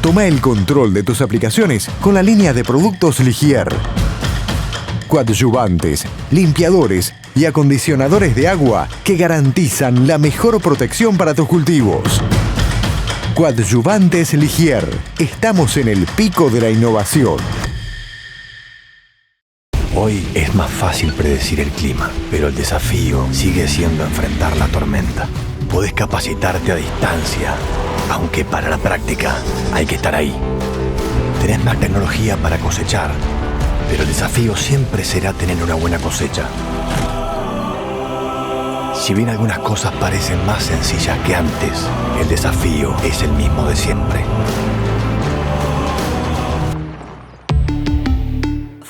Toma el control de tus aplicaciones con la línea de productos Ligier. Coadyuvantes, limpiadores y acondicionadores de agua que garantizan la mejor protección para tus cultivos. Coadyuvantes Ligier. Estamos en el pico de la innovación. Hoy es más fácil predecir el clima, pero el desafío sigue siendo enfrentar la tormenta. Podés capacitarte a distancia, aunque para la práctica hay que estar ahí. Tenés más tecnología para cosechar, pero el desafío siempre será tener una buena cosecha. Si bien algunas cosas parecen más sencillas que antes, el desafío es el mismo de siempre.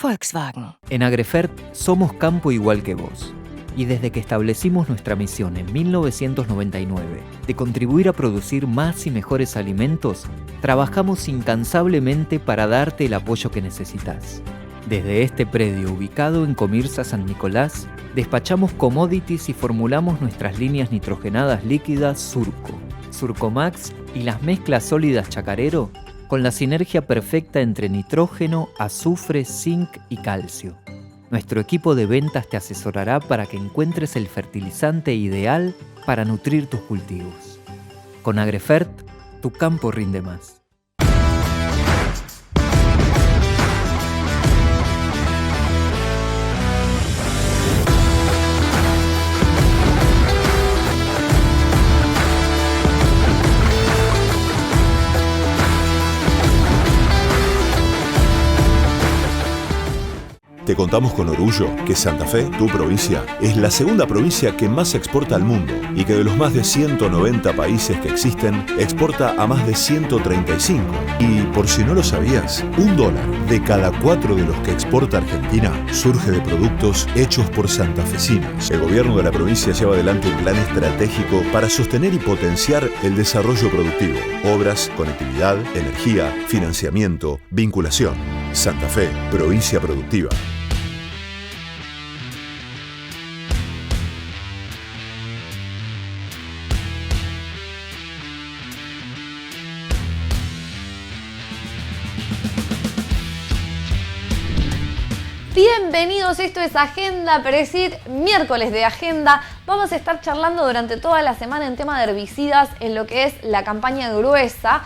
Volkswagen. En Agrefert somos campo igual que vos. Y desde que establecimos nuestra misión en 1999 de contribuir a producir más y mejores alimentos, trabajamos incansablemente para darte el apoyo que necesitas. Desde este predio ubicado en Comirsa San Nicolás, despachamos commodities y formulamos nuestras líneas nitrogenadas líquidas Surco, Surcomax y las mezclas sólidas Chacarero con la sinergia perfecta entre nitrógeno, azufre, zinc y calcio. Nuestro equipo de ventas te asesorará para que encuentres el fertilizante ideal para nutrir tus cultivos. Con Agrefert, tu campo rinde más. Te contamos con orgullo que Santa Fe, tu provincia, es la segunda provincia que más exporta al mundo y que de los más de 190 países que existen, exporta a más de 135. Y por si no lo sabías, $1 de cada 4 de los que exporta Argentina surge de productos hechos por santafesinos. El gobierno de la provincia lleva adelante un plan estratégico para sostener y potenciar el desarrollo productivo, obras, conectividad, energía, financiamiento, vinculación. Santa Fe, provincia productiva. Bienvenidos, esto es Agenda Presid, miércoles de Agenda. Vamos a estar charlando durante toda la semana en tema de herbicidas en lo que es la campaña gruesa.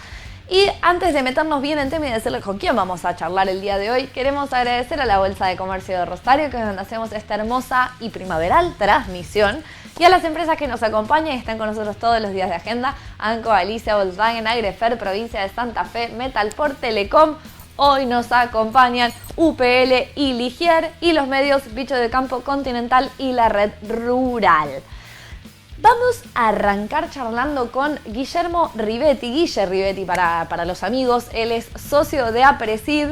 Y antes de meternos bien en tema y decirles con quién vamos a charlar el día de hoy, queremos agradecer a la Bolsa de Comercio de Rosario, que es donde hacemos esta hermosa y primaveral transmisión, y a las empresas que nos acompañan y están con nosotros todos los días de Agenda: Anco, Alicia, Volkswagen, Agrefert, Provincia de Santa Fe, Metalport, Telecom. Hoy nos acompañan UPL y Ligier, y los medios Bicho de Campo, Continental y la Red Rural. Vamos a arrancar charlando con Guillermo Rivetti, Guille Rivetti para los amigos. Él es socio de Apresid,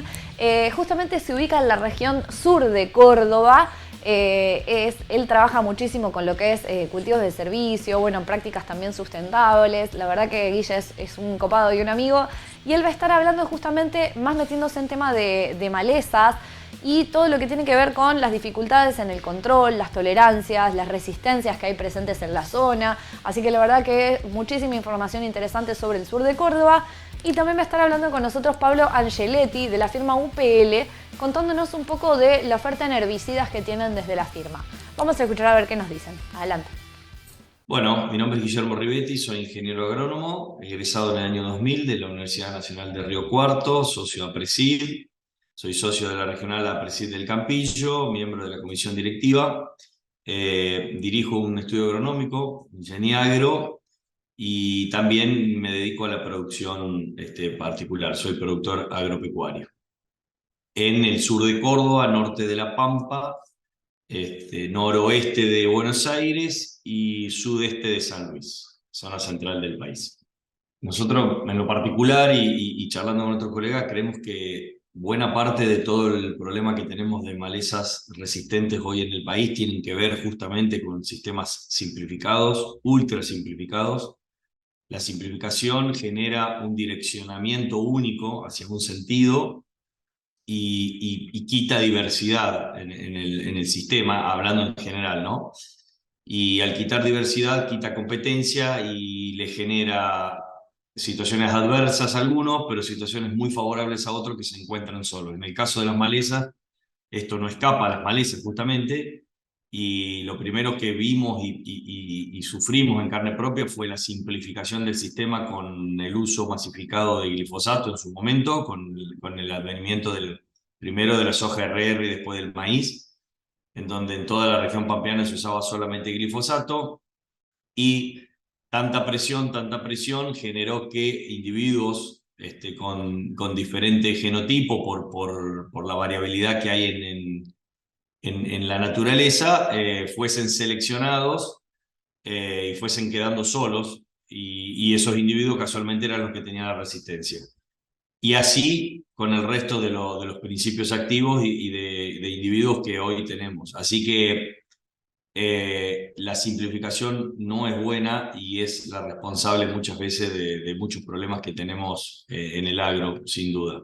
justamente se ubica en la región sur de Córdoba. Él trabaja muchísimo con lo que es cultivos de servicio, bueno, prácticas también sustentables. La verdad que Guille es un copado y un amigo, y él va a estar hablando justamente más metiéndose en tema de malezas y todo lo que tiene que ver con las dificultades en el control, las tolerancias, las resistencias que hay presentes en la zona. Así que la verdad que muchísima información interesante sobre el sur de Córdoba. Y también va a estar hablando con nosotros Pablo Angeletti, de la firma UPL, contándonos un poco de la oferta en herbicidas que tienen desde la firma. Vamos a escuchar a ver qué nos dicen. Adelante. Bueno, mi nombre es Guillermo Rivetti, soy ingeniero agrónomo, egresado en el año 2000 de la Universidad Nacional de Río Cuarto, socio de Apresid, soy socio de la regional Apresid del Campillo, miembro de la comisión directiva, dirijo un estudio agronómico, Ingeniagro, y también me dedico a la producción particular, soy productor agropecuario. En el sur de Córdoba, norte de La Pampa, noroeste de Buenos Aires y sudeste de San Luis, zona central del país. Nosotros, en lo particular, y charlando con otros colegas, creemos que buena parte de todo el problema que tenemos de malezas resistentes hoy en el país tienen que ver justamente con sistemas simplificados, ultra simplificados. La simplificación genera un direccionamiento único hacia un sentido y quita diversidad en el sistema, hablando en general, ¿no? Y al quitar diversidad, quita competencia y le genera situaciones adversas a algunos, pero situaciones muy favorables a otros que se encuentran solos. En el caso de las malezas, esto no escapa a las malezas justamente, y lo primero que vimos y sufrimos en carne propia fue la simplificación del sistema con el uso masificado de glifosato en su momento, con el advenimiento primero de la soja RR y después del maíz, en donde en toda la región pampeana se usaba solamente glifosato, y tanta presión generó que individuos con diferente genotipo por la variabilidad que hay en la naturaleza, fuesen seleccionados y fuesen quedando solos, y esos individuos casualmente eran los que tenían la resistencia. Y así con el resto de los principios activos y de individuos que hoy tenemos. Así que la simplificación no es buena y es la responsable muchas veces de muchos problemas que tenemos en el agro, sin duda.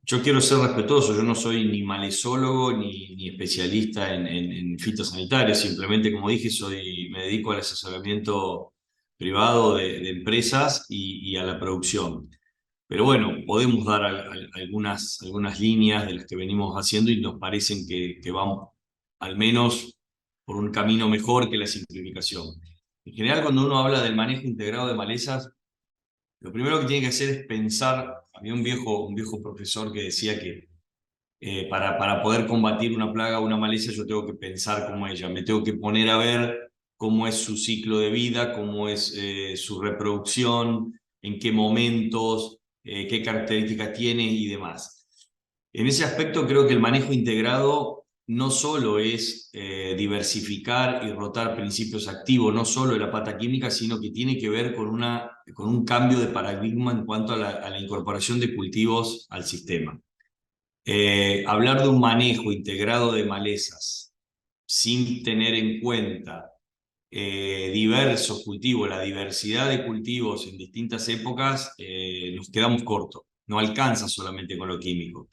Yo quiero ser respetuoso, yo no soy ni malezólogo ni especialista en fitosanitarios, simplemente, como dije, me dedico al asesoramiento privado de empresas y a la producción. Pero bueno, podemos dar algunas líneas de las que venimos haciendo y nos parecen que vamos al menos por un camino mejor que la simplificación. En general, cuando uno habla del manejo integrado de malezas, lo primero que tiene que hacer es pensar. Había un viejo profesor que decía que para poder combatir una plaga o una maleza yo tengo que pensar como ella, me tengo que poner a ver cómo es su ciclo de vida, cómo es su reproducción, en qué momentos, qué características tiene y demás. En ese aspecto creo que el manejo integrado no solo es diversificar y rotar principios activos, no solo de la pata química, sino que tiene que ver con un cambio de paradigma en cuanto a la incorporación de cultivos al sistema. Hablar de un manejo integrado de malezas sin tener en cuenta diversos cultivos, la diversidad de cultivos en distintas épocas, nos quedamos cortos, no alcanza solamente con lo químico.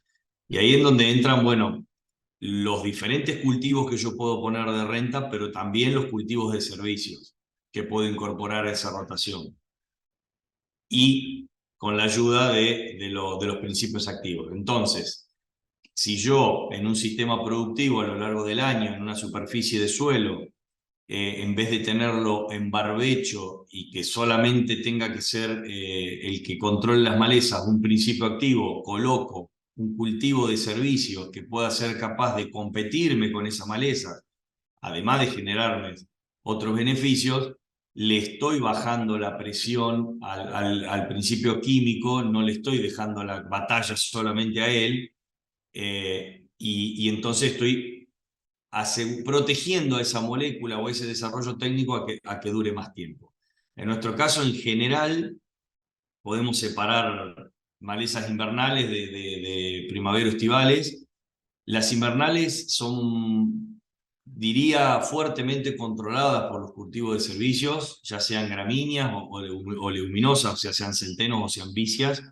Y ahí es donde entran, bueno, los diferentes cultivos que yo puedo poner de renta, pero también los cultivos de servicios que puedo incorporar a esa rotación. Y con la ayuda de los principios activos. Entonces, si yo en un sistema productivo a lo largo del año, en una superficie de suelo, en vez de tenerlo en barbecho y que solamente tenga que ser el que controle las malezas, un principio activo, coloco un cultivo de servicio que pueda ser capaz de competirme con esa maleza, además de generarme otros beneficios, le estoy bajando la presión al principio químico, no le estoy dejando la batalla solamente a él, y entonces estoy protegiendo a esa molécula o ese desarrollo técnico a que dure más tiempo. En nuestro caso, en general, podemos separar malezas invernales de primavero-estivales. Las invernales son, diría, fuertemente controladas por los cultivos de servicios, ya sean gramíneas o leguminosas, o sea, sean centenos o sean vicias.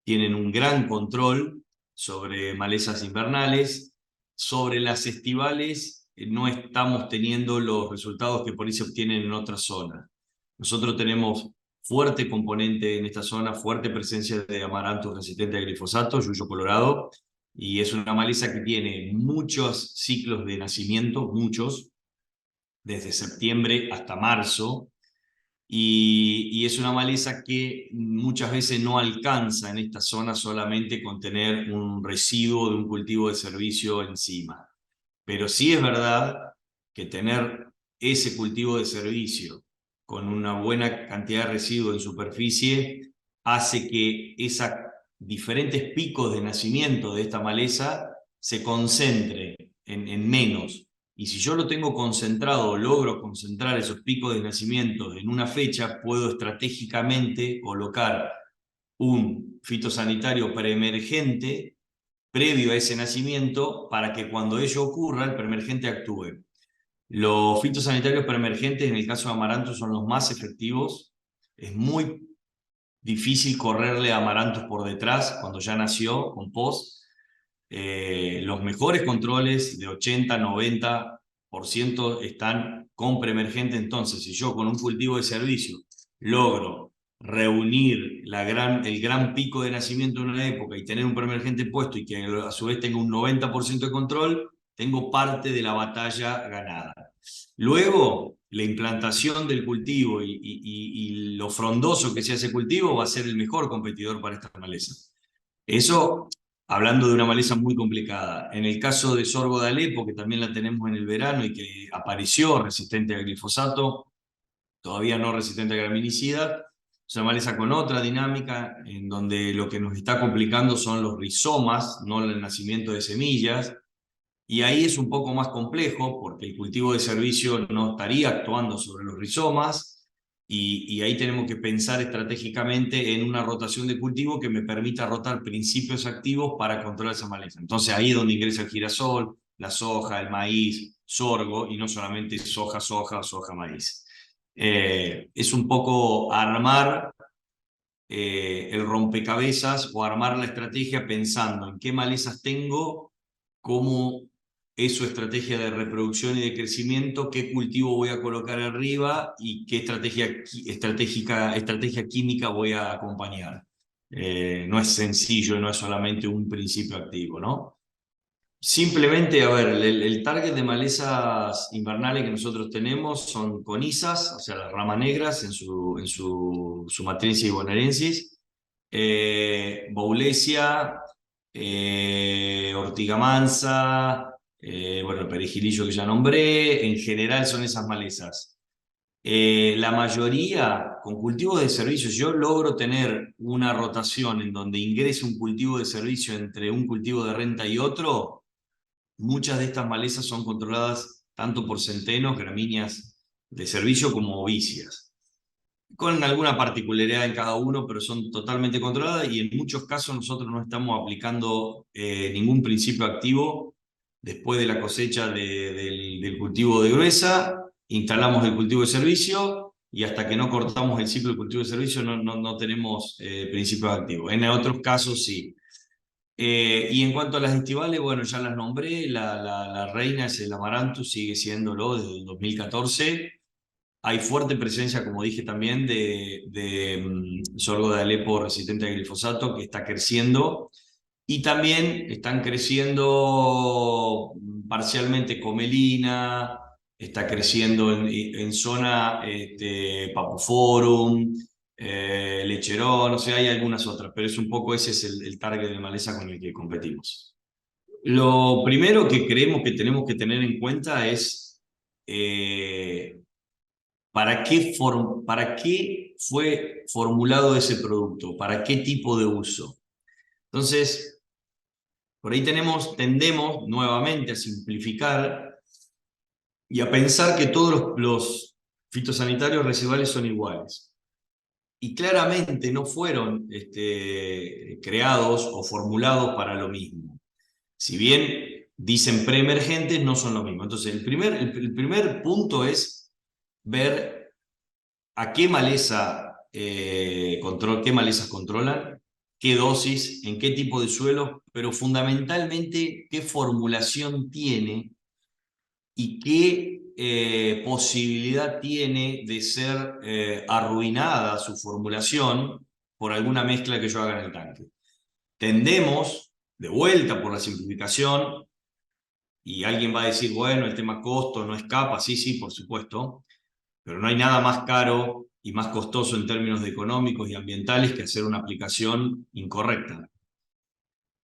Tienen un gran control sobre malezas invernales. Sobre las estivales no estamos teniendo los resultados que por ahí se obtienen en otras zonas. Nosotros tenemos fuerte componente en esta zona, fuerte presencia de amaranto resistente a glifosato, yuyo colorado, y es una maleza que tiene muchos ciclos de nacimiento, muchos, desde septiembre hasta marzo, y es una maleza que muchas veces no alcanza en esta zona solamente con tener un residuo de un cultivo de servicio encima. Pero sí es verdad que tener ese cultivo de servicio con una buena cantidad de residuos en superficie hace que esos diferentes picos de nacimiento de esta maleza se concentre en menos. Y si yo lo tengo concentrado, logro concentrar esos picos de nacimiento en una fecha, puedo estratégicamente colocar un fitosanitario preemergente previo a ese nacimiento para que cuando ello ocurra, el preemergente actúe. Los fitosanitarios preemergentes, en el caso de amaranto, son los más efectivos. Es muy difícil correrle a amarantos por detrás cuando ya nació con post. Los mejores controles de 80-90% están con preemergente. Entonces, si yo con un cultivo de servicio logro reunir el gran pico de nacimiento en una época y tener un preemergente puesto y que a su vez tenga un 90% de control, tengo parte de la batalla ganada. Luego, la implantación del cultivo y lo frondoso que sea ese cultivo va a ser el mejor competidor para esta maleza. Eso, hablando de una maleza muy complicada. En el caso de sorgo de Alepo, que también la tenemos en el verano y que apareció resistente al glifosato, todavía no resistente a graminicida, es una maleza con otra dinámica, en donde lo que nos está complicando son los rizomas, no el nacimiento de semillas, y ahí es un poco más complejo, porque el cultivo de servicio no estaría actuando sobre los rizomas, y ahí tenemos que pensar estratégicamente en una rotación de cultivo que me permita rotar principios activos para controlar esa maleza. Entonces ahí es donde ingresa el girasol, la soja, el maíz, sorgo, y no solamente soja, maíz. Es un poco armar el rompecabezas o armar la estrategia pensando en qué malezas tengo, cómo es su estrategia de reproducción y de crecimiento, qué cultivo voy a colocar arriba y qué estrategia química voy a acompañar. No es sencillo, no es solamente un principio activo, ¿no? Simplemente, a ver, el target de malezas invernales que nosotros tenemos son conisas, o sea, las ramas negras en su Sumatrensis y bonaerensis, Boulesia, Ortiga mansa, bueno, el perejilillo que ya nombré, en general son esas malezas. La mayoría, con cultivos de servicio, yo logro tener una rotación en donde ingrese un cultivo de servicio entre un cultivo de renta y otro. Muchas de estas malezas son controladas tanto por centenos, gramíneas de servicio, como ovicias, con alguna particularidad en cada uno, pero son totalmente controladas, y en muchos casos nosotros no estamos aplicando ningún principio activo. Después de la cosecha del cultivo de gruesa, instalamos el cultivo de servicio, y hasta que no cortamos el ciclo del cultivo de servicio no tenemos principios activos. En otros casos sí. Y en cuanto a las estivales, bueno, ya las nombré, la reina es el Amaranthus, sigue siéndolo desde el 2014. Hay fuerte presencia, como dije también, de sorgo de Alepo resistente al glifosato, que está creciendo. Y también están creciendo parcialmente Comelina, está creciendo en zona Papoforum, Lecherón, o sea, hay algunas otras, pero es un poco ese es el target de maleza con el que competimos. Lo primero que creemos que tenemos que tener en cuenta es ¿para qué fue formulado ese producto? ¿Para qué tipo de uso? Entonces, por ahí tendemos nuevamente a simplificar y a pensar que todos los fitosanitarios residuales son iguales. Y claramente no fueron creados o formulados para lo mismo. Si bien dicen preemergentes, no son lo mismo. Entonces, el primer punto es ver a qué malezas controlan, qué dosis, en qué tipo de suelo, pero fundamentalmente qué formulación tiene y qué posibilidad tiene de ser arruinada su formulación por alguna mezcla que yo haga en el tanque. Tendemos, de vuelta por la simplificación, y alguien va a decir, bueno, el tema costo no escapa, sí, por supuesto, pero no hay nada más caro y más costoso en términos económicos y ambientales que hacer una aplicación incorrecta.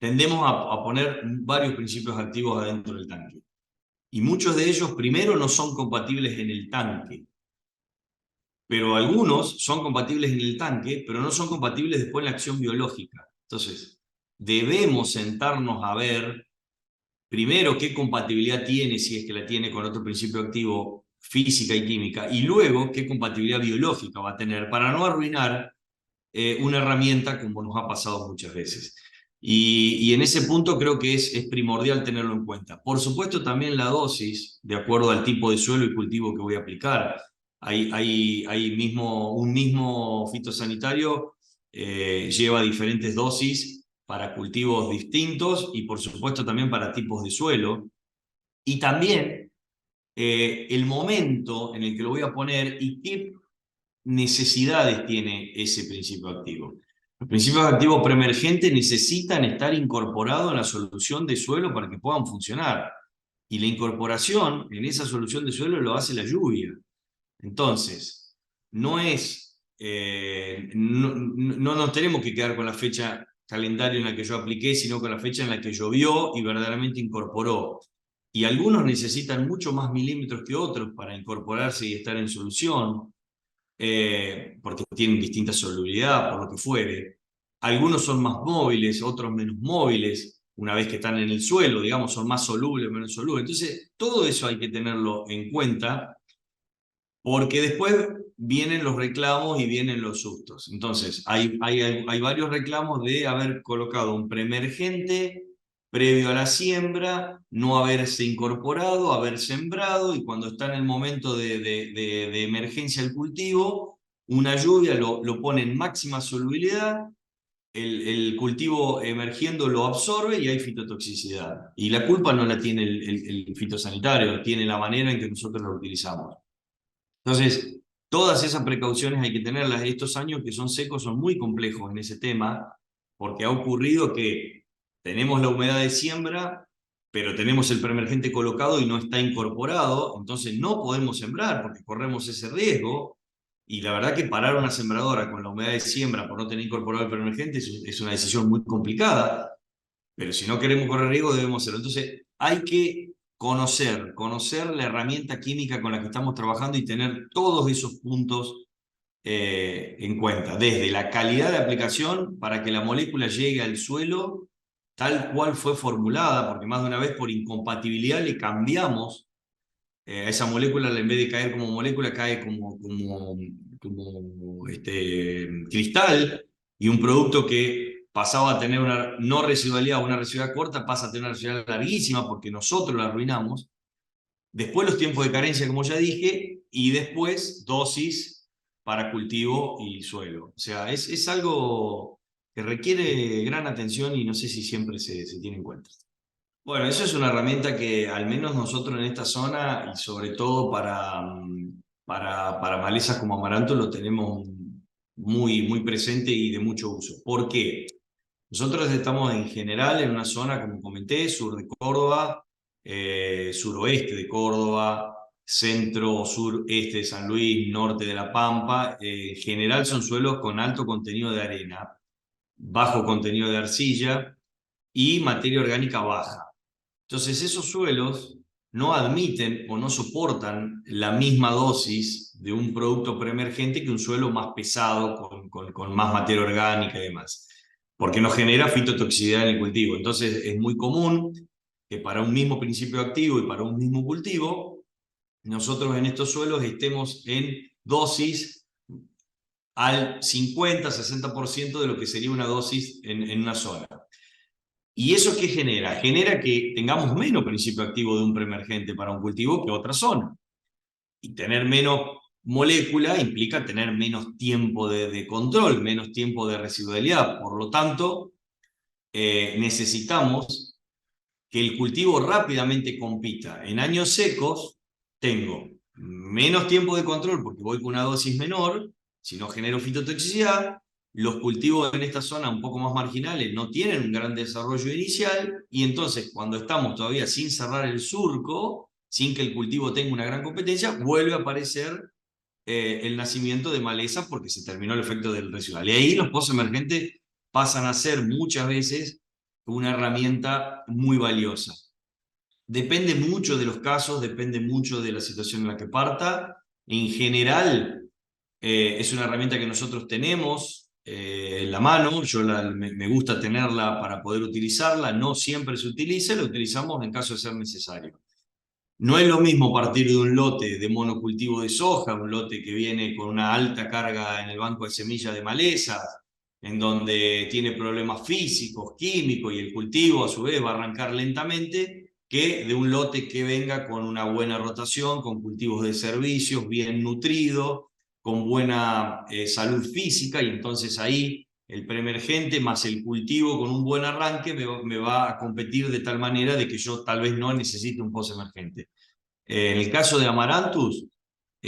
Tendemos a poner varios principios activos adentro del tanque. Y muchos de ellos, primero, no son compatibles en el tanque. Pero algunos son compatibles en el tanque, pero no son compatibles después en la acción biológica. Entonces, debemos sentarnos a ver, primero, qué compatibilidad tiene, si es que la tiene con otro principio activo, física y química, y luego qué compatibilidad biológica va a tener, para no arruinar una herramienta como nos ha pasado muchas veces. Y en ese punto creo que es primordial tenerlo en cuenta. Por supuesto, también la dosis, de acuerdo al tipo de suelo y cultivo que voy a aplicar. Un mismo fitosanitario lleva diferentes dosis para cultivos distintos y por supuesto también para tipos de suelo. Y también el momento en el que lo voy a poner y qué necesidades tiene ese principio activo? Los principios activos preemergentes necesitan estar incorporados en la solución de suelo para que puedan funcionar. Y la incorporación en esa solución de suelo lo hace la lluvia. Entonces, no nos tenemos que quedar con la fecha calendario en la que yo apliqué, sino con la fecha en la que llovió y verdaderamente incorporó. Y algunos necesitan mucho más milímetros que otros para incorporarse y estar en solución, porque tienen distinta solubilidad, por lo que fuere. Algunos son más móviles, otros menos móviles. Una vez que están en el suelo, digamos, son más solubles o menos solubles. Entonces, todo eso hay que tenerlo en cuenta, porque después vienen los reclamos y vienen los sustos. Entonces, hay varios reclamos de haber colocado un preemergente previo a la siembra, no haberse incorporado, haber sembrado, y cuando está en el momento de emergencia del cultivo, una lluvia lo pone en máxima solubilidad, el cultivo emergiendo lo absorbe y hay fitotoxicidad. Y la culpa no la tiene el fitosanitario, tiene la manera en que nosotros lo utilizamos. Entonces, todas esas precauciones hay que tenerlas. Estos años que son secos son muy complejos en ese tema, porque ha ocurrido que tenemos la humedad de siembra, pero tenemos el preemergente colocado y no está incorporado, entonces no podemos sembrar porque corremos ese riesgo. Y la verdad que parar una sembradora con la humedad de siembra por no tener incorporado el preemergente es una decisión muy complicada, pero si no queremos correr riesgo debemos hacerlo. Entonces hay que conocer la herramienta química con la que estamos trabajando y tener todos esos puntos en cuenta, desde la calidad de aplicación para que la molécula llegue al suelo tal cual fue formulada, porque más de una vez por incompatibilidad le cambiamos a esa molécula, en vez de caer como molécula, cae como cristal, y un producto que pasaba a tener una no residualidad o una residualidad corta pasa a tener una residualidad larguísima porque nosotros la arruinamos. Después los tiempos de carencia, como ya dije, y después dosis para cultivo y suelo. O sea, es algo que requiere gran atención y no sé si siempre se tiene en cuenta. Bueno, eso es una herramienta que al menos nosotros en esta zona, y sobre todo para malezas como amaranto, lo tenemos muy presente y de mucho uso. ¿Por qué? Nosotros estamos en general en una zona, como comenté, sur de Córdoba, suroeste de Córdoba, centro, sureste de San Luis, norte de La Pampa. En general son suelos con alto contenido de arena, bajo contenido de arcilla y materia orgánica baja. Entonces esos suelos no admiten o no soportan la misma dosis de un producto preemergente que un suelo más pesado, con más materia orgánica y demás, porque nos genera fitotoxicidad en el cultivo. Entonces es muy común que para un mismo principio activo y para un mismo cultivo, nosotros en estos suelos estemos en dosis al 50-60% de lo que sería una dosis en una zona. ¿Y eso qué genera? Genera que tengamos menos principio activo de un preemergente para un cultivo que otra zona. Y tener menos molécula implica tener menos tiempo de control, menos tiempo de residualidad. Por lo tanto, necesitamos que el cultivo rápidamente compita. En años secos tengo menos tiempo de control porque voy con una dosis menor, si no genero fitotoxicidad. Los cultivos en esta zona un poco más marginales no tienen un gran desarrollo inicial, y entonces cuando estamos todavía sin cerrar el surco, sin que el cultivo tenga una gran competencia, vuelve a aparecer el nacimiento de malezas porque se terminó el efecto del residual. Y ahí los postemergentes pasan a ser muchas veces una herramienta muy valiosa. Depende mucho de los casos, depende mucho de la situación en la que parta. En general, es una herramienta que nosotros tenemos en la mano. Me gusta tenerla para poder utilizarla. No siempre se utiliza, la utilizamos en caso de ser necesario. No es lo mismo partir de un lote de monocultivo de soja, un lote que viene con una alta carga en el banco de semillas de malezas, en donde tiene problemas físicos, químicos, y el cultivo a su vez va a arrancar lentamente, que de un lote que venga con una buena rotación, con cultivos de servicios, bien nutrido, con buena salud física, y entonces ahí el preemergente más el cultivo con un buen arranque me va a competir de tal manera de que yo tal vez no necesite un postemergente. En el caso de Amaranthus,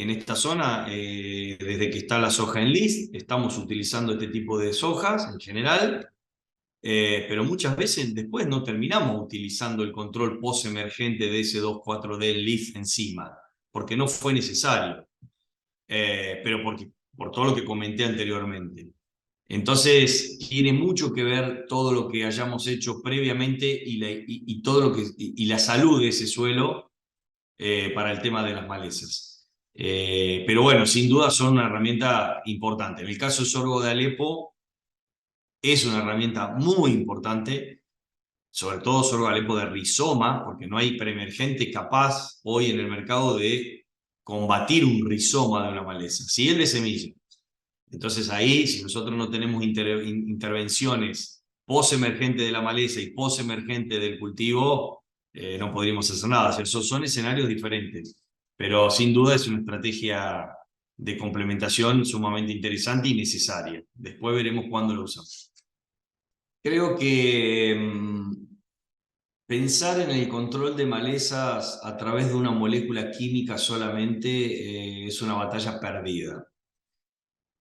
en esta zona, desde que está la soja en list, estamos utilizando este tipo de sojas en general, pero muchas veces después no terminamos utilizando el control post-emergente de ese 2,4-D list encima, porque no fue necesario, pero por todo lo que comenté anteriormente. Entonces, tiene mucho que ver todo lo que hayamos hecho previamente y la salud de ese suelo para el tema de las malezas. Pero bueno, sin duda son una herramienta importante. En el caso del sorgo de Alepo, es una herramienta muy importante, sobre todo sorgo de Alepo de rizoma, porque no hay preemergente capaz hoy en el mercado de combatir un rizoma de una maleza. Sí, el de semilla. Entonces ahí, si nosotros no tenemos intervenciones post-emergente de la maleza y post-emergente del cultivo, no podríamos hacer nada. O sea, son escenarios diferentes, pero sin duda es una estrategia de complementación sumamente interesante y necesaria. Después veremos cuándo lo usamos. Creo que pensar en el control de malezas a través de una molécula química solamente es una batalla perdida.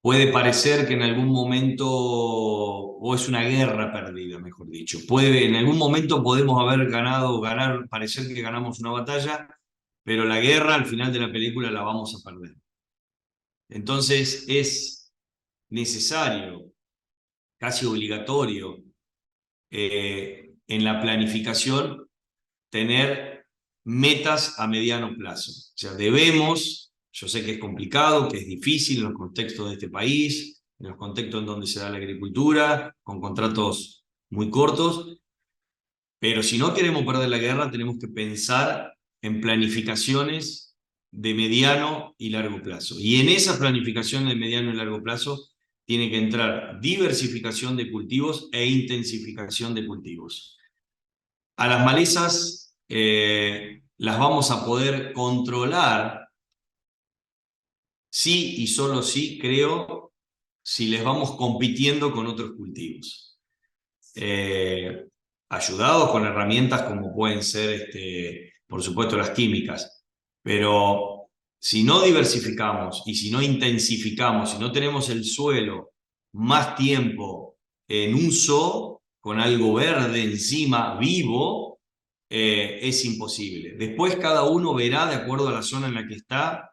Puede parecer que en algún momento, o es una guerra perdida, mejor dicho. En algún momento podemos haber parecer que ganamos una batalla, pero la guerra al final de la película la vamos a perder. Entonces es necesario, casi obligatorio, en la planificación tener metas a mediano plazo. O sea, yo sé que es complicado, que es difícil en los contextos de este país, en los contextos en donde se da la agricultura, con contratos muy cortos, pero si no queremos perder la guerra, tenemos que pensar en planificaciones de mediano y largo plazo. Y en esas planificaciones de mediano y largo plazo tiene que entrar diversificación de cultivos e intensificación de cultivos. A las malezas las vamos a poder controlar, sí y solo sí, creo, si les vamos compitiendo con otros cultivos. Ayudados con herramientas como pueden ser, por supuesto, las químicas. Pero si no diversificamos y si no intensificamos, si no tenemos el suelo más tiempo en uso, con algo verde encima, vivo, es imposible. Después cada uno verá, de acuerdo a la zona en la que está,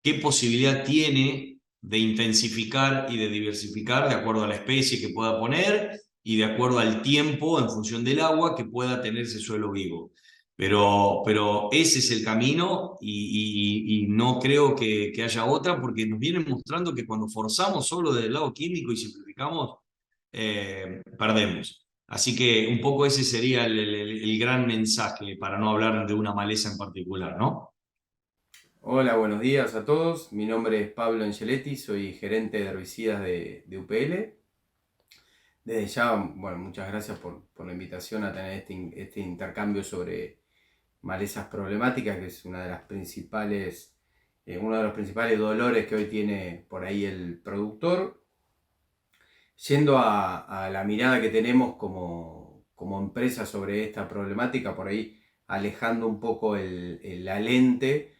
qué posibilidad tiene de intensificar y de diversificar de acuerdo a la especie que pueda poner y de acuerdo al tiempo, en función del agua, que pueda tener ese suelo vivo. Pero ese es el camino y no creo que haya otra, porque nos vienen mostrando que cuando forzamos solo del lado químico y simplificamos, perdemos. Así que un poco ese sería el gran mensaje, para no hablar de una maleza en particular, ¿no? Hola, buenos días a todos. Mi nombre es Pablo Angeletti, soy gerente de herbicidas de UPL. Desde ya, bueno, muchas gracias por la invitación a tener este intercambio sobre malezas problemáticas, que es uno de los principales dolores que hoy tiene por ahí el productor. Yendo a la mirada que tenemos como empresa sobre esta problemática, por ahí alejando un poco la lente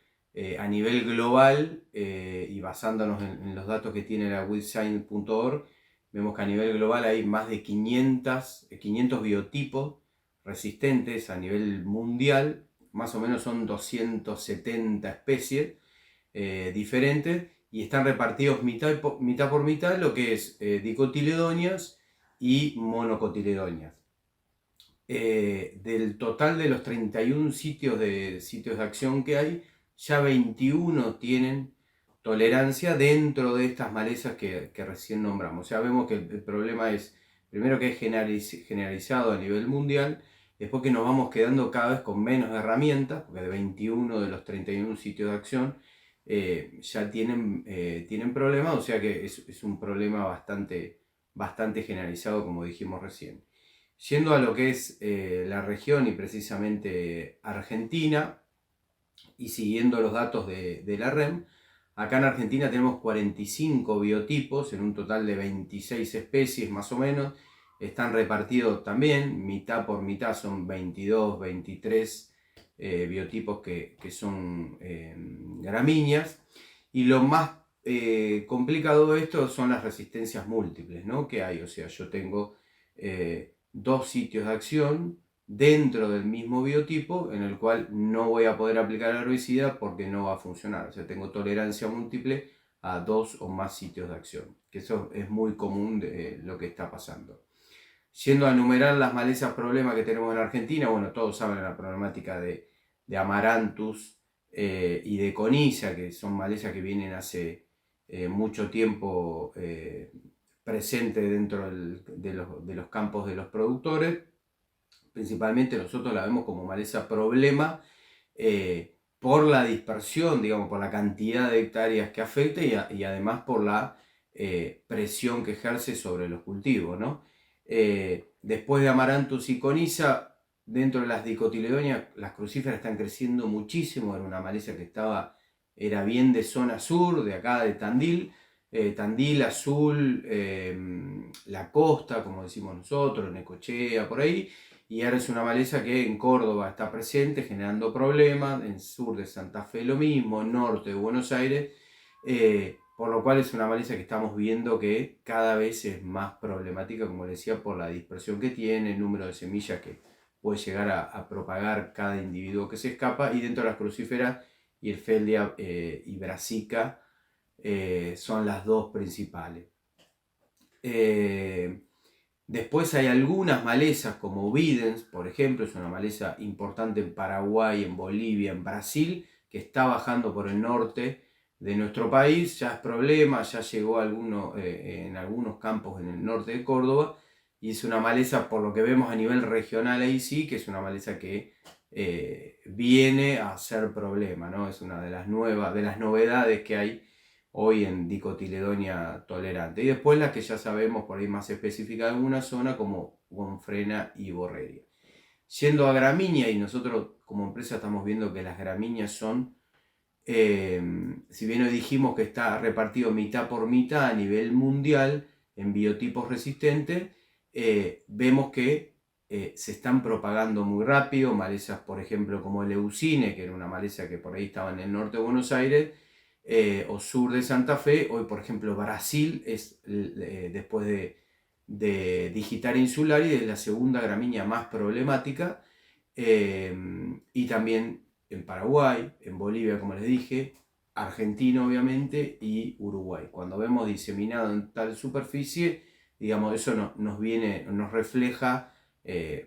a nivel global y basándonos en los datos que tiene la WeedScience.org, vemos que a nivel global hay más de 500 biotipos resistentes a nivel mundial, más o menos son 270 especies diferentes, y están repartidos mitad por mitad, lo que es dicotiledóneas y monocotiledóneas. Del total de los 31 sitios de acción que hay, ya 21 tienen tolerancia dentro de estas malezas que recién nombramos. Ya vemos que el problema es, primero, que es generalizado a nivel mundial, después que nos vamos quedando cada vez con menos herramientas, porque de 21 de los 31 sitios de acción ya tienen problemas, o sea que es un problema bastante generalizado, como dijimos recién. Yendo a lo que es la región y precisamente Argentina, y siguiendo los datos de la REM, acá en Argentina tenemos 45 biotipos en un total de 26 especies más o menos. Están repartidos también, mitad por mitad, son 23 biotipos que son gramíneas. Y lo más complicado de esto son las resistencias múltiples, ¿no? Que hay, o sea, yo tengo 2 sitios de acción dentro del mismo biotipo en el cual no voy a poder aplicar el herbicida porque no va a funcionar. O sea, tengo tolerancia múltiple a 2 o más sitios de acción, que eso es muy común de lo que está pasando. Yendo a enumerar las malezas problemas que tenemos en Argentina, bueno, todos saben la problemática de Amaranthus y de Coniza, que son malezas que vienen hace mucho tiempo presentes dentro de los campos de los productores. Principalmente nosotros la vemos como maleza problema por la dispersión, digamos, por la cantidad de hectáreas que afecta y además por la presión que ejerce sobre los cultivos, ¿no? Después de Amaranthus y Coniza, dentro de las dicotiledonias, las crucíferas están creciendo muchísimo. Era una maleza que era bien de zona sur, de acá de Tandil, Tandil, Azul, la costa, como decimos nosotros, Necochea, por ahí. Y ahora es una maleza que en Córdoba está presente, generando problemas, en sur de Santa Fe lo mismo, norte de Buenos Aires, por lo cual es una maleza que estamos viendo que cada vez es más problemática, como decía, por la dispersión que tiene, el número de semillas que puede llegar a propagar cada individuo que se escapa, y dentro de las crucíferas, Yerfeldia y Brassica son las 2 principales. Después hay algunas malezas como Videns, por ejemplo, es una maleza importante en Paraguay, en Bolivia, en Brasil, que está bajando por el norte de nuestro país, ya es problema, ya llegó en algunos campos en el norte de Córdoba, y es una maleza, por lo que vemos a nivel regional ahí sí, que es una maleza que viene a ser problema, ¿no? Es una de las novedades que hay hoy en dicotiledonia tolerante. Y después las que ya sabemos por ahí más específicas de alguna zona, como Gonfrena y Borreria. Yendo a gramínea, y nosotros como empresa estamos viendo que las gramíneas son, si bien hoy dijimos que está repartido mitad por mitad a nivel mundial en biotipos resistentes, vemos que se están propagando muy rápido. Malezas, por ejemplo, como el Leucine, que era una maleza que por ahí estaba en el norte de Buenos Aires, o sur de Santa Fe. Hoy, por ejemplo, Brasil es, después de Digitaria insularis, es la segunda gramínea más problemática, y también en Paraguay, en Bolivia, como les dije, Argentina obviamente, y Uruguay. Cuando vemos diseminado en tal superficie, digamos, eso nos refleja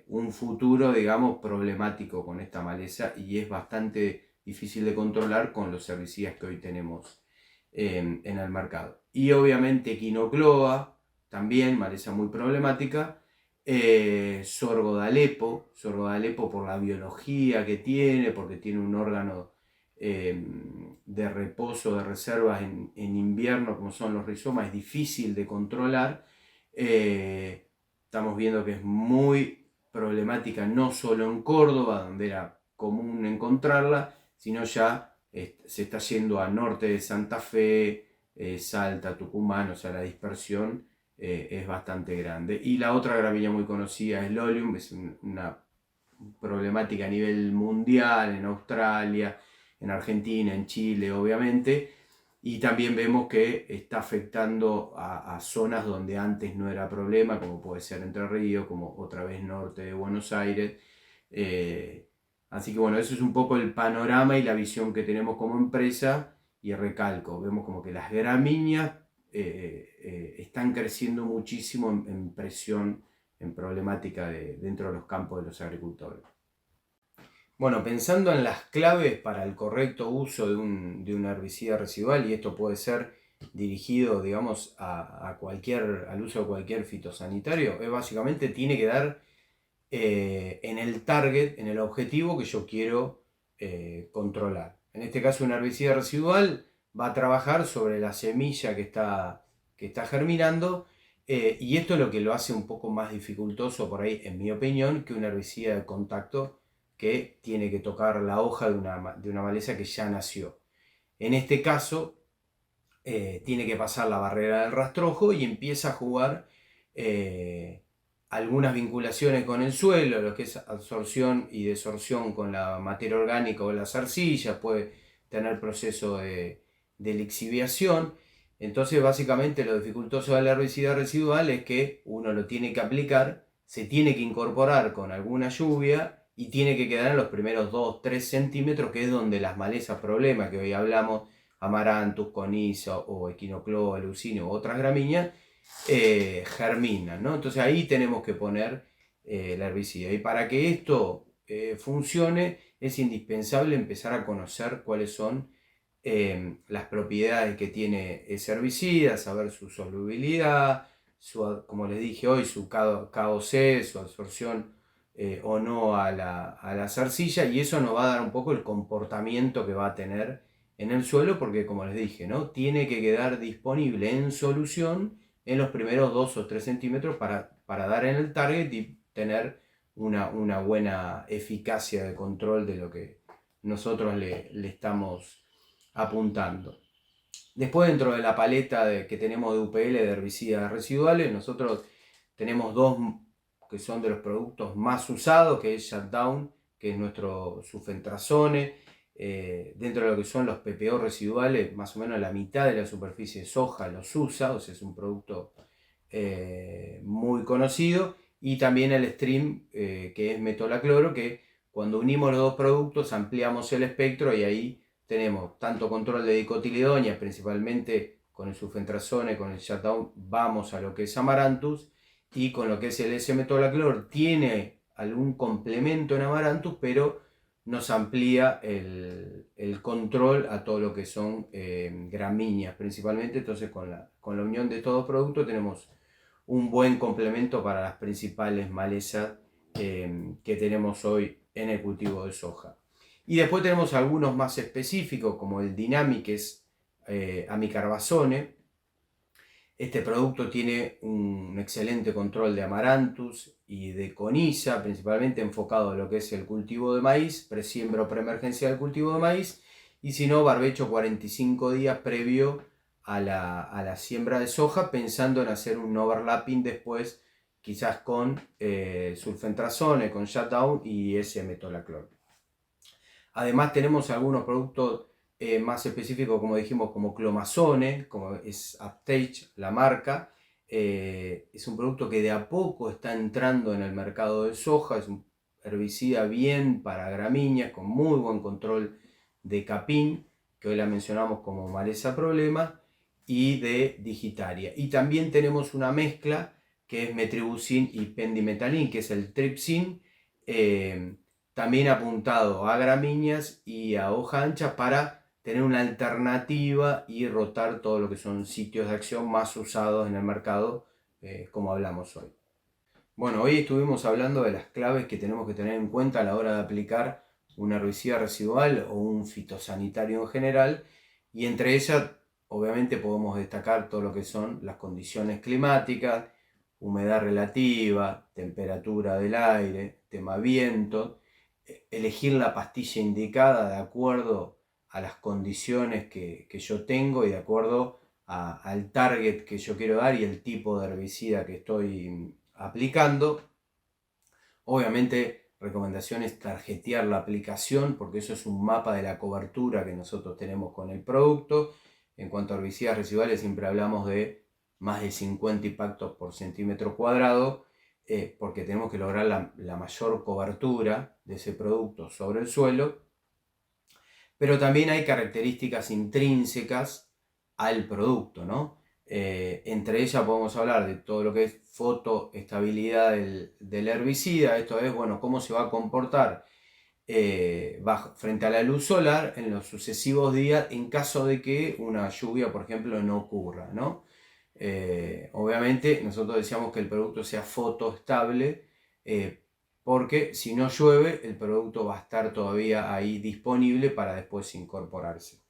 un futuro, digamos, problemático con esta maleza, y es bastante difícil de controlar con los herbicidas que hoy tenemos en el mercado. Y obviamente Quinocloa, también maleza muy problemática. Sorgo de Alepo por la biología que tiene, porque tiene un órgano de reposo, de reservas en invierno, como son los rizomas, es difícil de controlar. Estamos viendo que es muy problemática no solo en Córdoba, donde era común encontrarla, sino ya se está yendo a norte de Santa Fe, Salta, Tucumán, o sea, la dispersión es bastante grande. Y la otra gramínea muy conocida es Lolium, es una problemática a nivel mundial, en Australia, en Argentina, en Chile, obviamente, y también vemos que está afectando a zonas donde antes no era problema, como puede ser Entre Ríos, como otra vez norte de Buenos Aires. Así que bueno, eso es un poco el panorama y la visión que tenemos como empresa, y recalco, vemos como que las gramíneas están creciendo muchísimo en presión, en problemática dentro de los campos de los agricultores. Bueno, pensando en las claves para el correcto uso de un herbicida residual, y esto puede ser dirigido, digamos, al uso de cualquier fitosanitario, básicamente tiene que dar en el target, en el objetivo que yo quiero controlar. En este caso, un herbicida residual va a trabajar sobre la semilla que está germinando, y esto es lo que lo hace un poco más dificultoso por ahí, en mi opinión, que un herbicida de contacto que tiene que tocar la hoja de una maleza que ya nació. En este caso, tiene que pasar la barrera del rastrojo y empieza a jugar algunas vinculaciones con el suelo, lo que es absorción y desorción con la materia orgánica o las arcillas, puede tener proceso de lixiviación. Entonces básicamente lo dificultoso del herbicida residual es que uno lo tiene que aplicar, se tiene que incorporar con alguna lluvia y tiene que quedar en los primeros 2-3 centímetros, que es donde las malezas problema que hoy hablamos, Amaranthus, Coniza o Echinoclea, Leucine u otras gramíneas, germinan, ¿no? Entonces ahí tenemos que poner el herbicida. Y para que esto funcione es indispensable empezar a conocer cuáles son las propiedades que tiene ese herbicida, saber su solubilidad, como les dije hoy, su KOC, su absorción o no a la zarcilla, y eso nos va a dar un poco el comportamiento que va a tener en el suelo, porque como les dije, ¿no? Tiene que quedar disponible en solución en los primeros 2 o 3 centímetros para dar en el target y tener una buena eficacia de control de lo que nosotros le estamos apuntando. Después, dentro de la paleta que tenemos de UPL de herbicidas residuales, nosotros tenemos dos que son de los productos más usados, que es Shutdown, que es nuestro Sulfentrazone. Dentro de lo que son los PPO residuales, más o menos la mitad de la superficie de soja los usa, o sea, es un producto muy conocido. Y también el Stream, que es metolacloro, que cuando unimos los dos productos ampliamos el espectro y ahí tenemos tanto control de dicotiledonea, principalmente con el Sulfentrazone, con el Shutdown, vamos a lo que es Amaranthus, y con lo que es el S-metolaclor tiene algún complemento en Amaranthus, pero nos amplía el control a todo lo que son gramíneas principalmente. Entonces con la unión de estos dos productos tenemos un buen complemento para las principales malezas que tenemos hoy en el cultivo de soja. Y después tenemos algunos más específicos, como el Dynamics Amicarbazone. Este producto tiene un excelente control de Amaranthus y de Coniza, principalmente enfocado a lo que es el cultivo de maíz, presiembra o preemergencia del cultivo de maíz, y si no, barbecho 45 días previo a la siembra de soja, pensando en hacer un overlapping después, quizás con Sulfentrazone, con Shutdown y S-metolaclor. Además tenemos algunos productos más específicos, como dijimos, como Clomazone, como es Aptage, la marca. Es un producto que de a poco está entrando en el mercado de soja, es un herbicida bien para gramíneas, con muy buen control de capín, que hoy la mencionamos como maleza problema, y de digitaria. Y también tenemos una mezcla que es metribuzin y pendimetalin, que es el tripsin, también apuntado a gramíneas y a hoja ancha para tener una alternativa y rotar todo lo que son sitios de acción más usados en el mercado, como hablamos hoy. Bueno, hoy estuvimos hablando de las claves que tenemos que tener en cuenta a la hora de aplicar un herbicida residual o un fitosanitario en general, y entre ellas obviamente podemos destacar todo lo que son las condiciones climáticas, humedad relativa, temperatura del aire, tema viento, elegir la pastilla indicada de acuerdo a las condiciones que yo tengo y de acuerdo al target que yo quiero dar y el tipo de herbicida que estoy aplicando. Obviamente, recomendación es tarjetear la aplicación, porque eso es un mapa de la cobertura que nosotros tenemos con el producto. En cuanto a herbicidas residuales, siempre hablamos de más de 50 impactos por centímetro cuadrado, porque tenemos que lograr la mayor cobertura de ese producto sobre el suelo. Pero también hay características intrínsecas al producto, ¿no? Entre ellas podemos hablar de todo lo que es fotoestabilidad del herbicida. Esto es, bueno, cómo se va a comportar frente a la luz solar en los sucesivos días en caso de que una lluvia, por ejemplo, no ocurra, ¿no? Obviamente nosotros decíamos que el producto sea fotoestable, porque si no llueve el producto va a estar todavía ahí disponible para después incorporarse.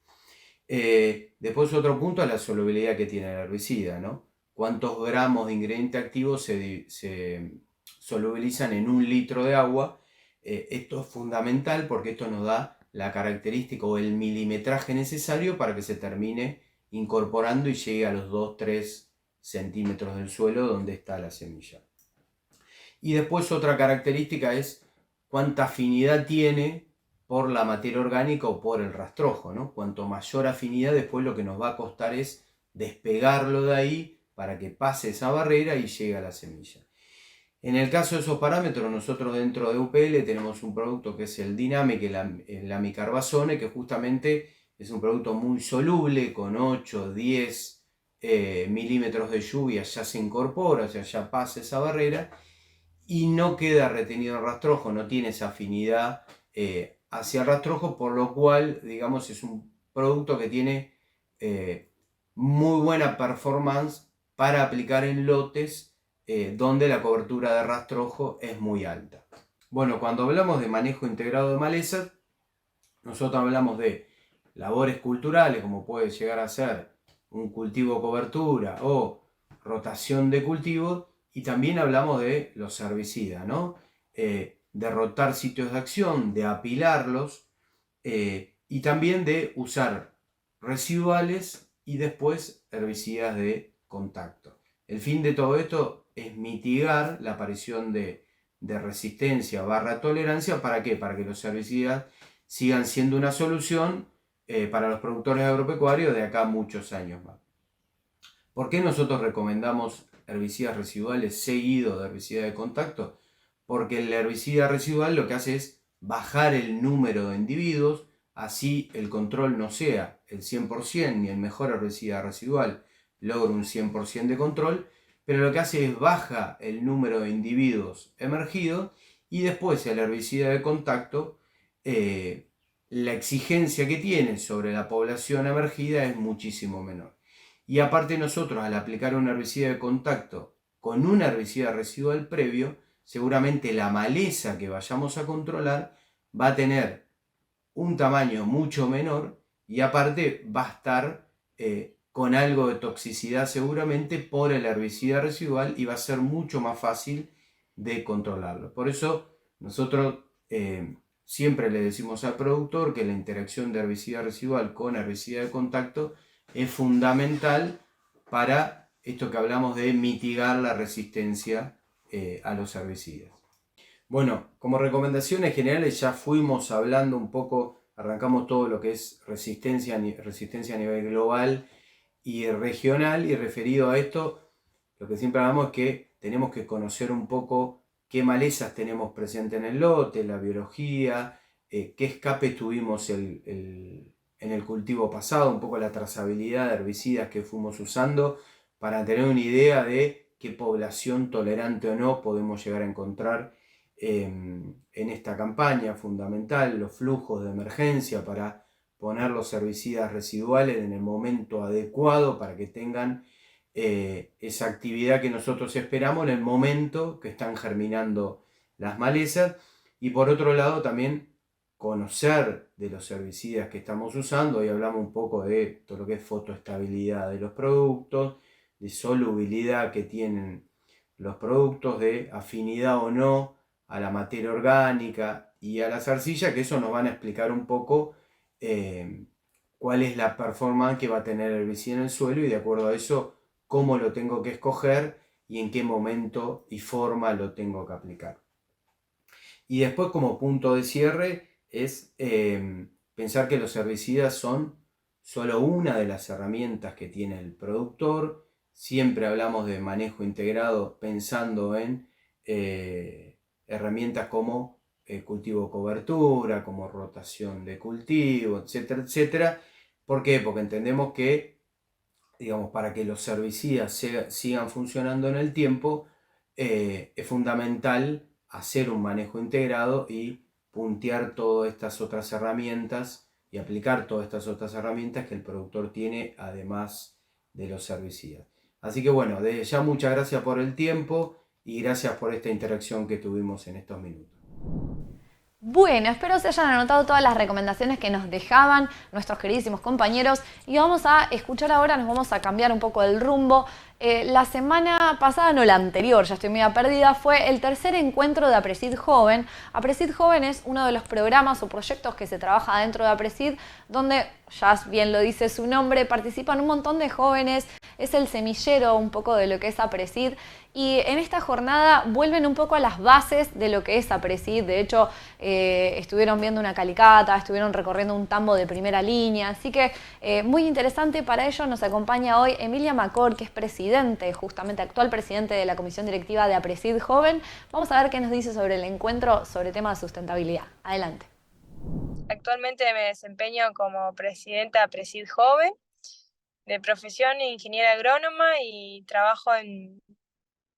Después otro punto es la solubilidad que tiene el herbicida, ¿no? Cuántos gramos de ingrediente activo se solubilizan en 1 litro de agua. Esto es fundamental porque esto nos da la característica o el milimetraje necesario para que se termine incorporando y llegue a los 2-3 centímetros del suelo donde está la semilla. Y después otra característica es cuánta afinidad tiene por la materia orgánica o por el rastrojo, ¿no? Cuanto mayor afinidad, después lo que nos va a costar es despegarlo de ahí para que pase esa barrera y llegue a la semilla. En el caso de esos parámetros, nosotros dentro de UPL tenemos un producto que es el Dynamic, el amicarbazone, que justamente es un producto muy soluble, con 8, 10 milímetros de lluvia ya se incorpora, o sea, ya pasa esa barrera y no queda retenido en rastrojo, no tiene esa afinidad hacia el rastrojo, por lo cual, digamos, es un producto que tiene muy buena performance para aplicar en lotes donde la cobertura de rastrojo es muy alta. Bueno, cuando hablamos de manejo integrado de malezas, nosotros hablamos de labores culturales, como puede llegar a ser un cultivo cobertura o rotación de cultivos, y también hablamos de los herbicidas, ¿no? De rotar sitios de acción, de apilarlos y también de usar residuales y después herbicidas de contacto. El fin de todo esto es mitigar la aparición de resistencia / tolerancia. ¿Para qué? Para que los herbicidas sigan siendo una solución para los productores agropecuarios de acá a muchos años más. ¿Por qué nosotros recomendamos herbicidas residuales seguidos de herbicidas de contacto? Porque el herbicida residual lo que hace es bajar el número de individuos, así el control no sea el 100%, ni el mejor herbicida residual logra un 100% de control, pero lo que hace es baja el número de individuos emergidos y después el herbicida de contacto, la exigencia que tiene sobre la población emergida es muchísimo menor. Y aparte nosotros al aplicar un herbicida de contacto con un herbicida residual previo, seguramente la maleza que vayamos a controlar va a tener un tamaño mucho menor y aparte va a estar con algo de toxicidad seguramente por el herbicida residual y va a ser mucho más fácil de controlarlo. Por eso nosotros siempre le decimos al productor que la interacción de herbicida residual con herbicida de contacto es fundamental para esto que hablamos de mitigar la resistencia a los herbicidas. Bueno, como recomendaciones generales ya fuimos hablando un poco, arrancamos todo lo que es resistencia a nivel global y regional, y referido a esto, lo que siempre hablamos es que tenemos que conocer un poco qué malezas tenemos presente en el lote, la biología, qué escape tuvimos en el cultivo pasado, un poco la trazabilidad de herbicidas que fuimos usando para tener una idea de qué población tolerante o no podemos llegar a encontrar en esta campaña fundamental, los flujos de emergencia para poner los herbicidas residuales en el momento adecuado para que tengan esa actividad que nosotros esperamos en el momento que están germinando las malezas. Y por otro lado también conocer de los herbicidas que estamos usando. Hoy hablamos un poco de todo lo que es fotoestabilidad de los productos, de solubilidad que tienen los productos, de afinidad o no a la materia orgánica y a las arcillas, que eso nos van a explicar un poco cuál es la performance que va a tener el herbicida en el suelo, y de acuerdo a eso cómo lo tengo que escoger y en qué momento y forma lo tengo que aplicar. Y después, como punto de cierre, es pensar que los herbicidas son solo una de las herramientas que tiene el productor. Siempre hablamos de manejo integrado pensando en herramientas como cultivo cobertura, como rotación de cultivo, etcétera, etcétera. ¿Por qué? Porque entendemos que, digamos, para que los herbicidas sigan funcionando en el tiempo, es fundamental hacer un manejo integrado y puntear todas estas otras herramientas y aplicar todas estas otras herramientas que el productor tiene además de los herbicidas. Así que bueno, desde ya muchas gracias por el tiempo y gracias por esta interacción que tuvimos en estos minutos. Bueno, espero se hayan anotado todas las recomendaciones que nos dejaban nuestros queridísimos compañeros y vamos a escuchar ahora, nos vamos a cambiar un poco el rumbo. La semana pasada, no la anterior, ya estoy media perdida, fue el tercer encuentro de APRESID Joven. APRESID Joven es uno de los programas o proyectos que se trabaja dentro de APRESID, donde, ya bien lo dice su nombre, participan un montón de jóvenes, es el semillero un poco de lo que es APRESID. Y en esta jornada vuelven un poco a las bases de lo que es APRESID. De hecho, estuvieron viendo una calicata, estuvieron recorriendo un tambo de primera línea. Así que muy interesante. Para ello nos acompaña hoy Emilia Macor, que es presidente, justamente actual presidente de la Comisión Directiva de APRESID Joven. Vamos a ver qué nos dice sobre el encuentro sobre temas de sustentabilidad. Adelante. Actualmente me desempeño como presidenta de APRESID Joven, de profesión ingeniera agrónoma, y trabajo en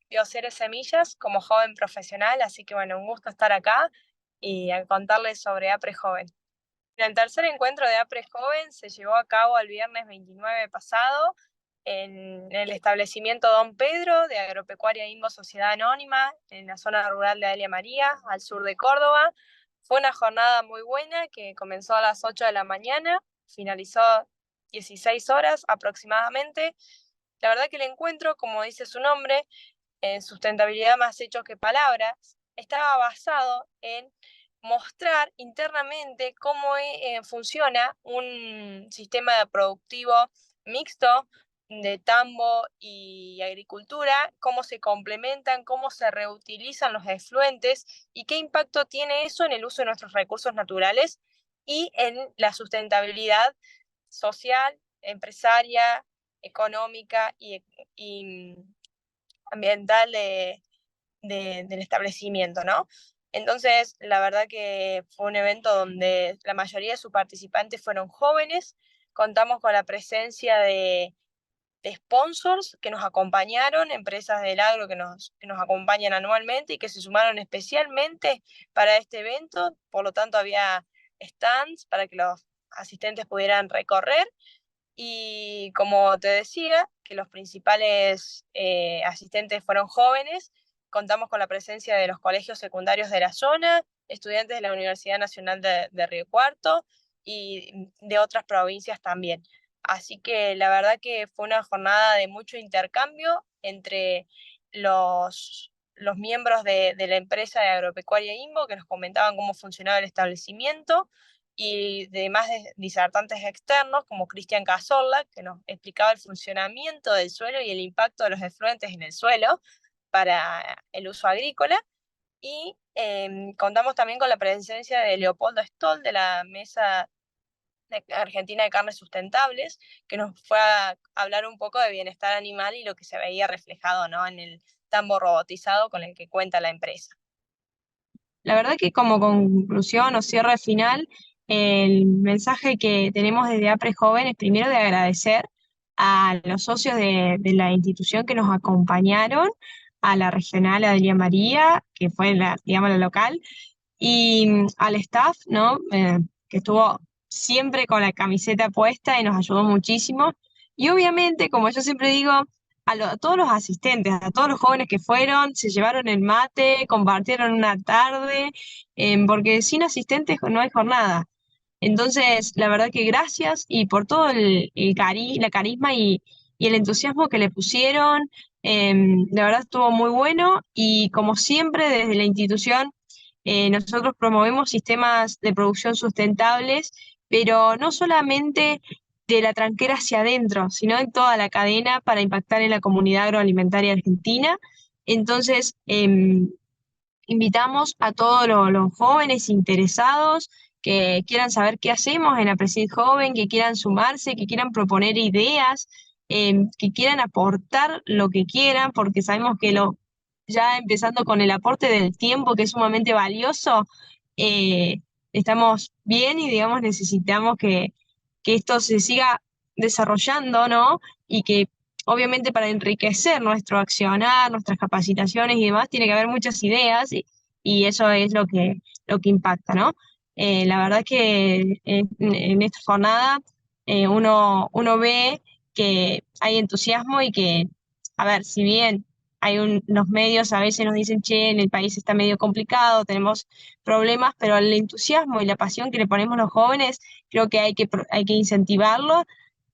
Bioceres Semillas como joven profesional, así que bueno, un gusto estar acá y a contarles sobre APRE Joven. El tercer encuentro de APRE Joven se llevó a cabo el viernes 29 pasado en el establecimiento Don Pedro de Agropecuaria INVO Sociedad Anónima, en la zona rural de Dalia María, al sur de Córdoba. Fue una jornada muy buena que comenzó a las 8 de la mañana, finalizó 16 horas aproximadamente. La verdad que el encuentro, como dice su nombre, en sustentabilidad más hechos que palabras, estaba basado en mostrar internamente cómo funciona un sistema productivo mixto de tambo y agricultura, cómo se complementan, cómo se reutilizan los efluentes y qué impacto tiene eso en el uso de nuestros recursos naturales y en la sustentabilidad social, empresaria, económica y ambiental del establecimiento, ¿no? Entonces, la verdad que fue un evento donde la mayoría de sus participantes fueron jóvenes. Contamos con la presencia de sponsors que nos acompañaron, empresas del agro que nos acompañan anualmente y que se sumaron especialmente para este evento. Por lo tanto, había stands para que los asistentes pudieran recorrer. Y como te decía, que los principales asistentes fueron jóvenes, contamos con la presencia de los colegios secundarios de la zona, estudiantes de la Universidad Nacional de Río Cuarto y de otras provincias también. Así que la verdad que fue una jornada de mucho intercambio entre los miembros de la empresa de Agropecuaria INVO, que nos comentaban cómo funcionaba el establecimiento, y demás disertantes externos como Cristian Cazorla, que nos explicaba el funcionamiento del suelo y el impacto de los efluentes en el suelo para el uso agrícola. Y contamos también con la presencia de Leopoldo Stoll, de la Mesa Argentina de Carnes Sustentables, que nos fue a hablar un poco de bienestar animal y lo que se veía reflejado, ¿no?, en el tambo robotizado con el que cuenta la empresa. La verdad que como conclusión o cierre final, el mensaje que tenemos desde APRE Joven es primero de agradecer a los socios de la institución que nos acompañaron, a la regional Adelia María, que fue digamos, la local, y al staff, ¿no? Que estuvo siempre con la camiseta puesta y nos ayudó muchísimo. Y obviamente, como yo siempre digo, a todos los asistentes, a todos los jóvenes que fueron, se llevaron el mate, compartieron una tarde, porque sin asistentes no hay jornada. Entonces, la verdad que gracias y por todo la carisma y el entusiasmo que le pusieron. La verdad estuvo muy bueno y como siempre desde la institución nosotros promovemos sistemas de producción sustentables, pero no solamente de la tranquera hacia adentro, sino en toda la cadena para impactar en la comunidad agroalimentaria argentina. Entonces, invitamos a todos los jóvenes interesados que quieran saber qué hacemos en APRESID Joven, que quieran sumarse, que quieran proponer ideas, que quieran aportar lo que quieran, porque sabemos que ya empezando con el aporte del tiempo, que es sumamente valioso, estamos bien y digamos necesitamos que esto se siga desarrollando, ¿no? Y que obviamente para enriquecer nuestro accionar, nuestras capacitaciones y demás, tiene que haber muchas ideas y eso es lo que impacta, ¿no? La verdad que en esta jornada uno ve que hay entusiasmo y que, a ver, si bien hay unos medios a veces nos dicen, che, en el país está medio complicado, tenemos problemas, pero el entusiasmo y la pasión que le ponemos los jóvenes, creo que hay que incentivarlo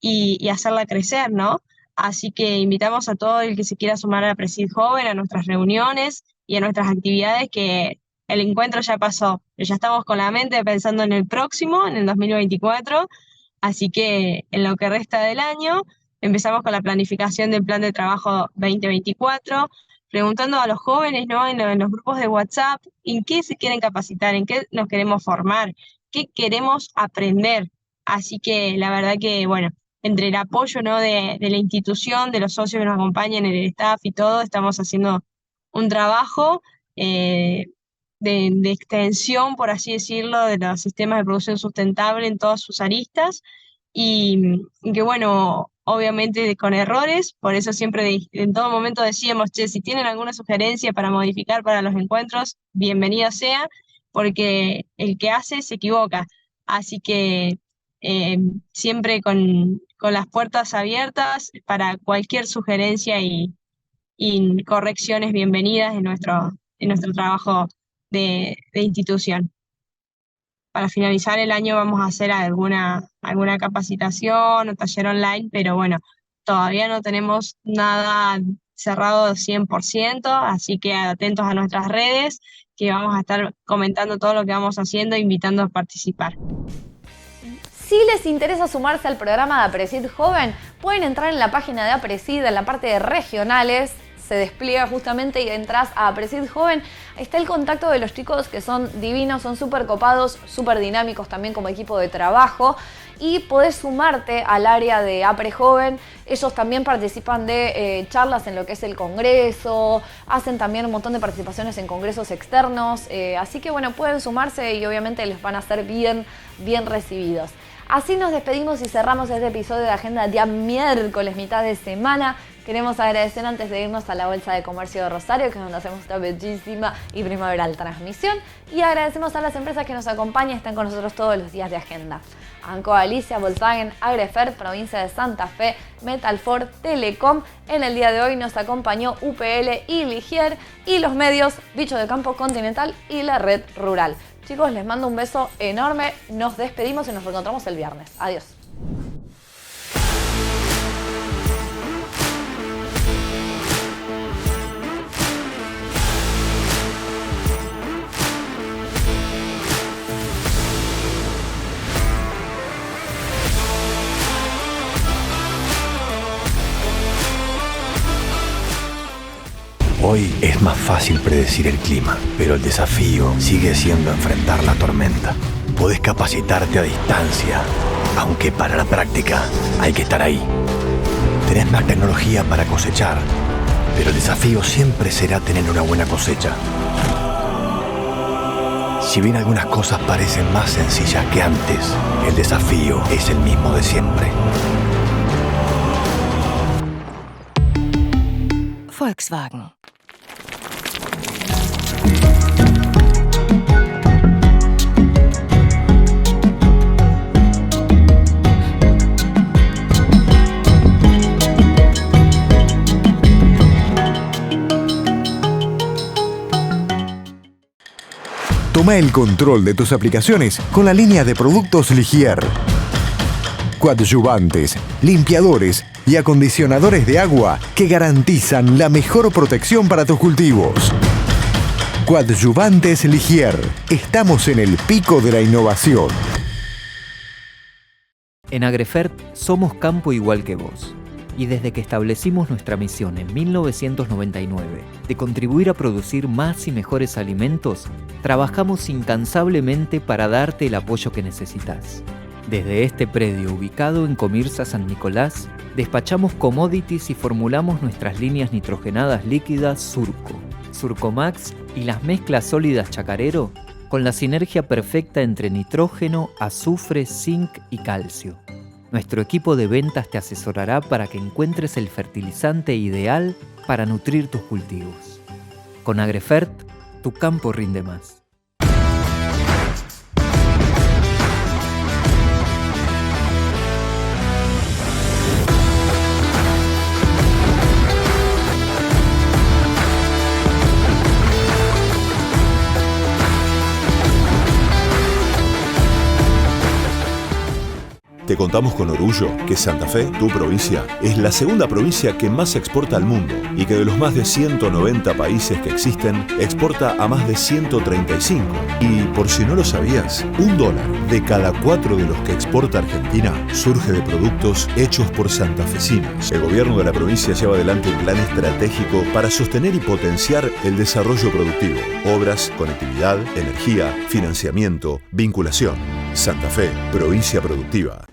y hacerla crecer, ¿no? Así que invitamos a todo el que se quiera sumar a Presid Joven, a nuestras reuniones y a nuestras actividades, que el encuentro ya pasó. Ya estamos con la mente pensando en el próximo, en el 2024, así que en lo que resta del año empezamos con la planificación del plan de trabajo 2024, preguntando a los jóvenes, ¿no? En los grupos de WhatsApp, en qué se quieren capacitar, en qué nos queremos formar, qué queremos aprender. Así que la verdad que, bueno, entre el apoyo, ¿no? de la institución, de los socios que nos acompañan, el staff y todo, estamos haciendo un trabajo de extensión, por así decirlo, de los sistemas de producción sustentable en todas sus aristas, y que bueno, obviamente con errores, por eso siempre en todo momento decíamos, che, si tienen alguna sugerencia para modificar para los encuentros, bienvenido sea, porque el que hace se equivoca. Así que siempre con las puertas abiertas para cualquier sugerencia y correcciones bienvenidas en nuestro trabajo de institución. Para finalizar el año vamos a hacer alguna capacitación o taller online, pero bueno, todavía no tenemos nada cerrado 100%, así que atentos a nuestras redes, que vamos a estar comentando todo lo que vamos haciendo e invitando a participar. Si les interesa sumarse al programa de Apresid Joven, pueden entrar en la página de Apresid, en la parte de regionales, se despliega justamente y entras a Apresid Joven. Ahí está el contacto de los chicos, que son divinos, son súper copados, súper dinámicos también como equipo de trabajo, y podés sumarte al área de Apre Joven. Ellos también participan de charlas en lo que es el congreso, hacen también un montón de participaciones en congresos externos, así que bueno, pueden sumarse y obviamente les van a ser bien recibidos. Así nos despedimos y cerramos este episodio de Agenda día miércoles, mitad de semana. Queremos agradecer antes de irnos a la Bolsa de Comercio de Rosario, que es donde hacemos esta bellísima y primaveral transmisión. Y agradecemos a las empresas que nos acompañan, están con nosotros todos los días de agenda. Anco Galicia, Volkswagen, Agrefer, Provincia de Santa Fe, Metalfor, Telecom. En el día de hoy nos acompañó UPL y Ligier, y los medios Bicho de Campo Continental y la Red Rural. Chicos, les mando un beso enorme, nos despedimos y nos reencontramos el viernes. Adiós. Hoy es más fácil predecir el clima, pero el desafío sigue siendo enfrentar la tormenta. Podés capacitarte a distancia, aunque para la práctica hay que estar ahí. Tenés más tecnología para cosechar, pero el desafío siempre será tener una buena cosecha. Si bien algunas cosas parecen más sencillas que antes, el desafío es el mismo de siempre. Volkswagen. Toma el control de tus aplicaciones con la línea de productos Ligier. Coadyuvantes, limpiadores y acondicionadores de agua que garantizan la mejor protección para tus cultivos. Coadyuvantes Ligier. Estamos en el pico de la innovación. En Agrefert somos campo igual que vos. Y desde que establecimos nuestra misión en 1999 de contribuir a producir más y mejores alimentos, trabajamos incansablemente para darte el apoyo que necesitas. Desde este predio ubicado en Comirsa San Nicolás, despachamos commodities y formulamos nuestras líneas nitrogenadas líquidas Surco, Surcomax y las mezclas sólidas Chacarero, con la sinergia perfecta entre nitrógeno, azufre, zinc y calcio. Nuestro equipo de ventas te asesorará para que encuentres el fertilizante ideal para nutrir tus cultivos. Con Agrefert, tu campo rinde más. Te Te contamos con orgullo que Santa Fe, tu provincia, es la segunda provincia que más exporta al mundo y que de los más de 190 países que existen, exporta a más de 135. Y por si no lo sabías, $1 de cada 4 de los que exporta Argentina surge de productos hechos por santafesinos. El gobierno de la provincia lleva adelante un plan estratégico para sostener y potenciar el desarrollo productivo, obras, conectividad, energía, financiamiento, vinculación. Santa Fe, provincia productiva.